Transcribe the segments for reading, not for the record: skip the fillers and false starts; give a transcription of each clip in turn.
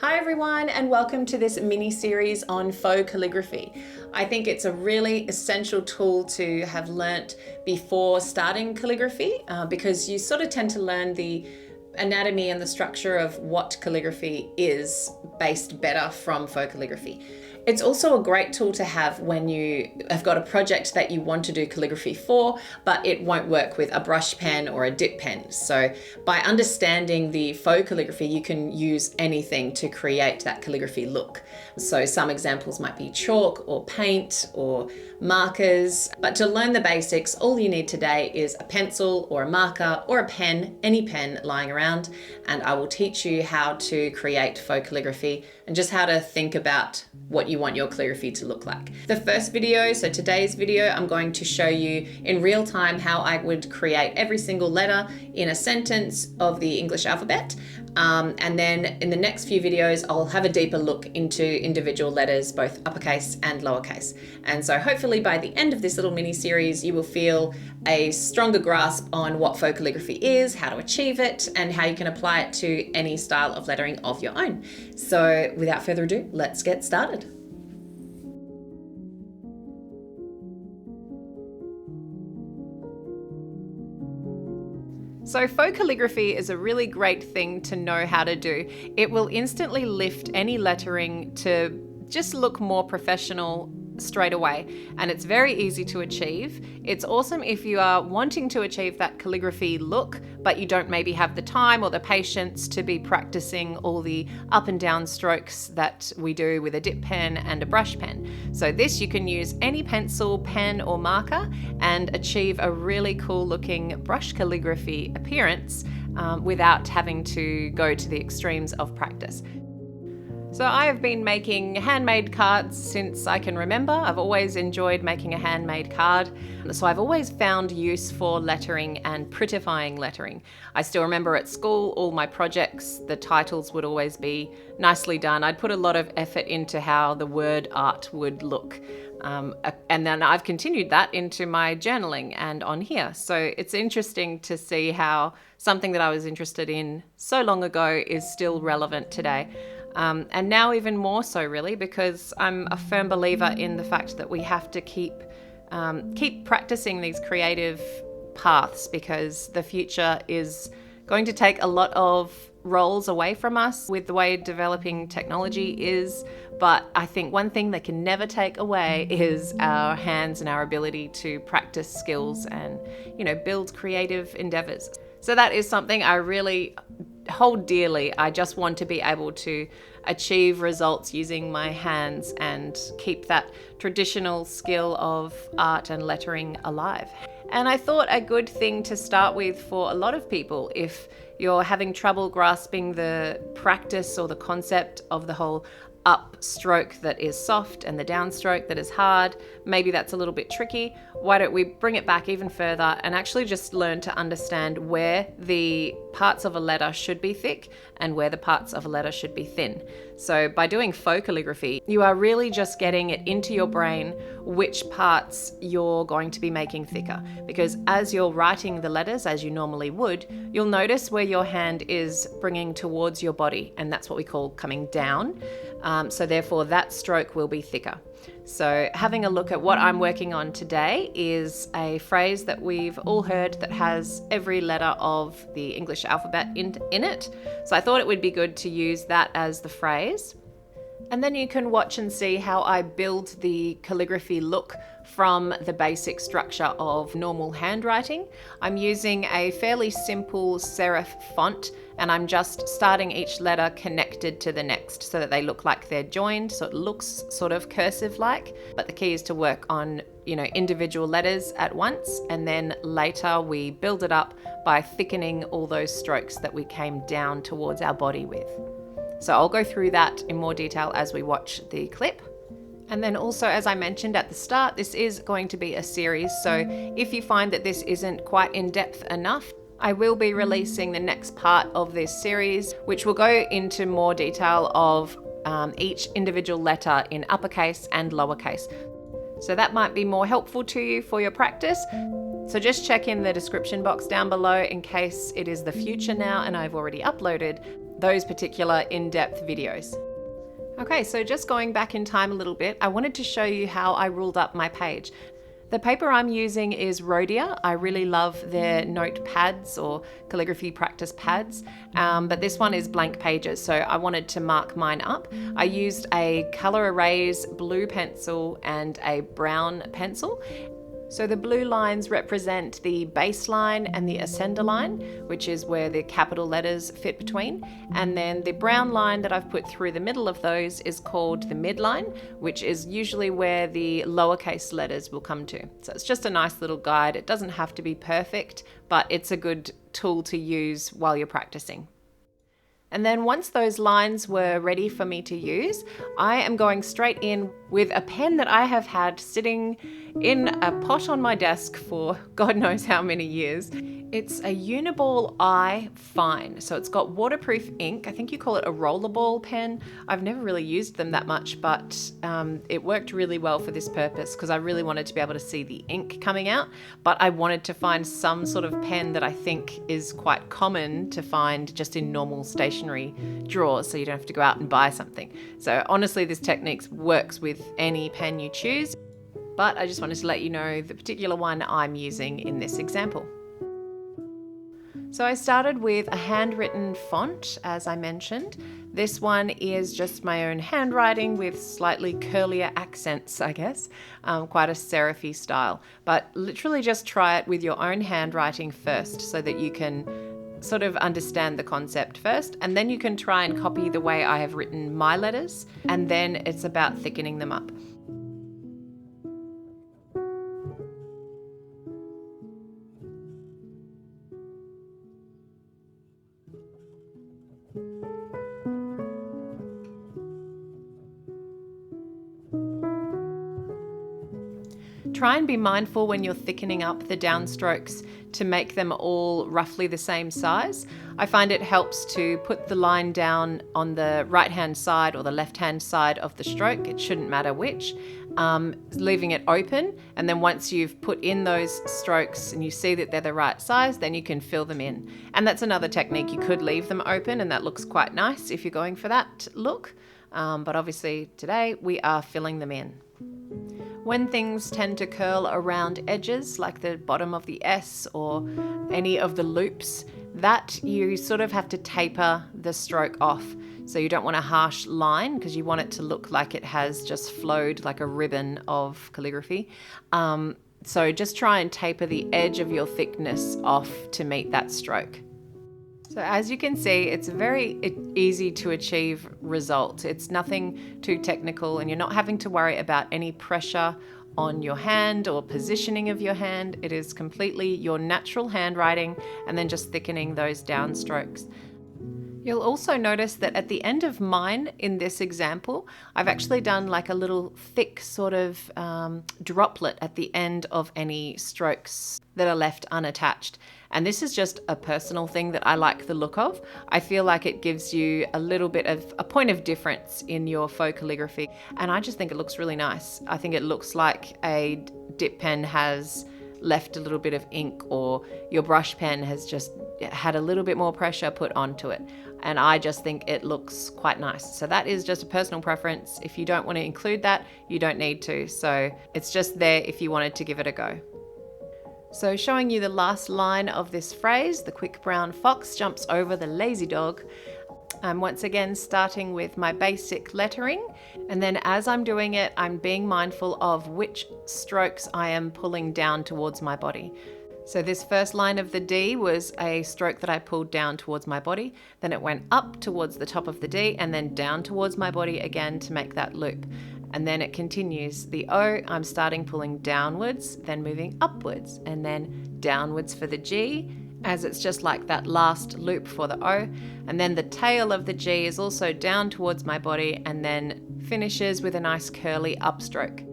Hi everyone, and welcome to this mini series on faux calligraphy. I think it's a really essential tool to have learnt before starting calligraphy because you sort of tend to learn the anatomy and the structure of what calligraphy is based better from faux calligraphy. It's also a great tool to have when you have got a project that you want to do calligraphy for, but it won't work with a brush pen or a dip pen. So by understanding the faux calligraphy, you can use anything to create that calligraphy look. So some examples might be chalk or paint or markers, but to learn the basics, all you need today is a pencil or a marker or a pen, any pen lying around, and I will teach you how to create faux calligraphy and just how to think about what you want your calligraphy to look like. The first video, so today's video, I'm going to show you in real time how I would create every single letter in a sentence of the English alphabet. And then in the next few videos, I'll have a deeper look into individual letters, both uppercase and lowercase. And so hopefully by the end of this little mini series, you will feel a stronger grasp on what faux calligraphy is, how to achieve it, and how you can apply it to any style of lettering of your own. So without further ado, let's get started. So faux calligraphy is a really great thing to know how to do. It will instantly lift any lettering to just look more professional straight away, and it's very easy to achieve. It's awesome if you are wanting to achieve that calligraphy look, but you don't maybe have the time or the patience to be practicing all the up and down strokes that we do with a dip pen and a brush pen. So this, you can use any pencil, pen or marker and achieve a really cool looking brush calligraphy appearance without having to go to the extremes of practice. So I have been making handmade cards since I can remember. I've always enjoyed making a handmade card. So I've always found use for lettering and prettifying lettering. I still remember at school, all my projects, the titles would always be nicely done. I'd put a lot of effort into how the word art would look. And then I've continued that into my journaling and on here. So it's interesting to see how something that I was interested in so long ago is still relevant today. And now even more so, really, because I'm a firm believer in the fact that we have to keep practicing these creative paths, because the future is going to take a lot of roles away from us with the way developing technology is. But I think one thing that can never take away is our hands and our ability to practice skills and, build creative endeavors. So that is something I really hold dearly. I just want to be able to achieve results using my hands and keep that traditional skill of art and lettering alive. And I thought a good thing to start with for a lot of people, if you're having trouble grasping the practice or the concept of the whole upstroke that is soft and the downstroke that is hard, maybe that's a little bit tricky. Why don't we bring it back even further and actually just learn to understand where the parts of a letter should be thick and where the parts of a letter should be thin. So by doing faux calligraphy, you are really just getting it into your brain which parts you're going to be making thicker. Because as you're writing the letters, as you normally would, you'll notice where your hand is bringing towards your body, and that's what we call coming down. So therefore that stroke will be thicker. So having a look at what I'm working on today is a phrase that we've all heard that has every letter of the English alphabet in it. So I thought it would be good to use that as the phrase. And then you can watch and see how I build the calligraphy look from the basic structure of normal handwriting. I'm using a fairly simple serif font, and I'm just starting each letter connected to the next so that they look like they're joined, so it looks sort of cursive-like. But the key is to work on, individual letters at once, and then later we build it up by thickening all those strokes that we came down towards our body with. So I'll go through that in more detail as we watch the clip. And then also, as I mentioned at the start, this is going to be a series. So if you find that this isn't quite in depth enough, I will be releasing the next part of this series, which will go into more detail of each individual letter in uppercase and lowercase. So that might be more helpful to you for your practice. So just check in the description box down below in case it is the future now and I've already uploaded those particular in-depth videos. Okay, so just going back in time a little bit, I wanted to show you how I ruled up my page. The paper I'm using is Rhodia. I really love their note pads or calligraphy practice pads, but this one is blank pages, so I wanted to mark mine up. I used a Color Erase blue pencil and a brown pencil. So the blue lines represent the base line and the ascender line, which is where the capital letters fit between. And then the brown line that I've put through the middle of those is called the midline, which is usually where the lowercase letters will come to. So it's just a nice little guide. It doesn't have to be perfect, but it's a good tool to use while you're practicing. And then once those lines were ready for me to use, I am going straight in with a pen that I have had sitting in a pot on my desk for God knows how many years. It's a Uniball I Fine. So it's got waterproof ink. I think you call it a rollerball pen. I've never really used them that much, but it worked really well for this purpose because I really wanted to be able to see the ink coming out, but I wanted to find some sort of pen that I think is quite common to find just in normal stationery drawers, so you don't have to go out and buy something. So honestly, this technique works with any pen you choose, but I just wanted to let you know the particular one I'm using in this example. So I started with a handwritten font, as I mentioned. This one is just my own handwriting with slightly curlier accents, I guess, quite a serif-y style. But literally just try it with your own handwriting first so that you can sort of understand the concept first, and then you can try and copy the way I have written my letters, and then it's about thickening them up. Try and be mindful when you're thickening up the downstrokes to make them all roughly the same size. I find it helps to put the line down on the right-hand side or the left-hand side of the stroke, it shouldn't matter which, leaving it open, and then once you've put in those strokes and you see that they're the right size, then you can fill them in. And that's another technique. You could leave them open and that looks quite nice if you're going for that look, but obviously today we are filling them in. When things tend to curl around edges, like the bottom of the S or any of the loops, that you sort of have to taper the stroke off. So you don't want a harsh line because you want it to look like it has just flowed like a ribbon of calligraphy. So just try and taper the edge of your thickness off to meet that stroke. So as you can see, it's a very easy to achieve result. It's nothing too technical and you're not having to worry about any pressure on your hand or positioning of your hand. It is completely your natural handwriting and then just thickening those downstrokes. You'll also notice that at the end of mine in this example, I've actually done like a little thick sort of droplet at the end of any strokes that are left unattached. And this is just a personal thing that I like the look of. I feel like it gives you a little bit of a point of difference in your faux calligraphy. And I just think it looks really nice. I think it looks like a dip pen has left a little bit of ink, or your brush pen has just had a little bit more pressure put onto it. And I just think it looks quite nice. So that is just a personal preference. If you don't want to include that, you don't need to. So it's just there if you wanted to give it a go. So showing you the last line of this phrase, the quick brown fox jumps over the lazy dog. I'm once again starting with my basic lettering, and then as I'm doing it, I'm being mindful of which strokes I am pulling down towards my body. So this first line of the D was a stroke that I pulled down towards my body, then it went up towards the top of the D and then down towards my body again to make that loop. And then it continues. The O, I'm starting pulling downwards, then moving upwards, and then downwards for the G, as it's just like that last loop for the O. And then the tail of the G is also down towards my body and then finishes with a nice curly upstroke.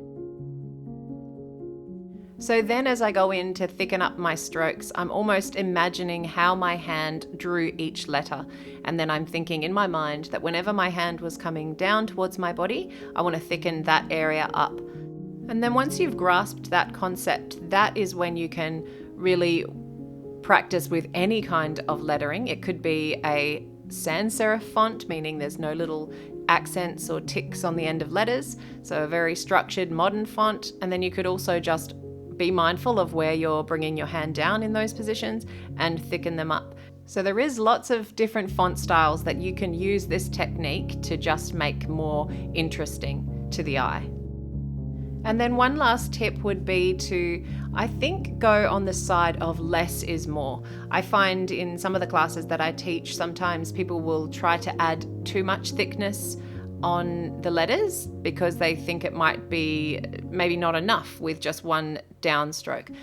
So then as I go in to thicken up my strokes, I'm almost imagining how my hand drew each letter. And then I'm thinking in my mind that whenever my hand was coming down towards my body, I want to thicken that area up. And then once you've grasped that concept, that is when you can really practice with any kind of lettering. It could be a sans serif font, meaning there's no little accents or ticks on the end of letters. So a very structured, modern font. And then you could also just be mindful of where you're bringing your hand down in those positions and thicken them up. So there is lots of different font styles that you can use this technique to just make more interesting to the eye. And then one last tip would be to, I think, go on the side of less is more. I find in some of the classes that I teach, sometimes people will try to add too much thickness on the letters because they think it might be maybe not enough with just one downstroke.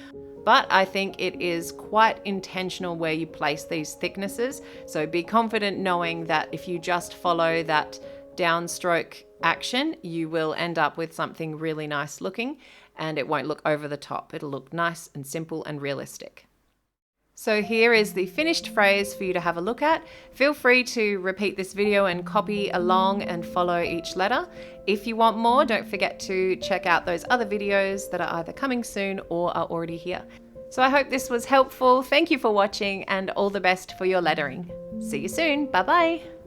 But I think it is quite intentional where you place these thicknesses. So be confident knowing that if you just follow that downstroke action, you will end up with something really nice looking, and it won't look over the top. It'll look nice and simple and realistic. So here is the finished phrase for you to have a look at. Feel free to repeat this video and copy along and follow each letter. If you want more, don't forget to check out those other videos that are either coming soon or are already here. So I hope this was helpful. Thank you for watching and all the best for your lettering. See you soon. Bye bye.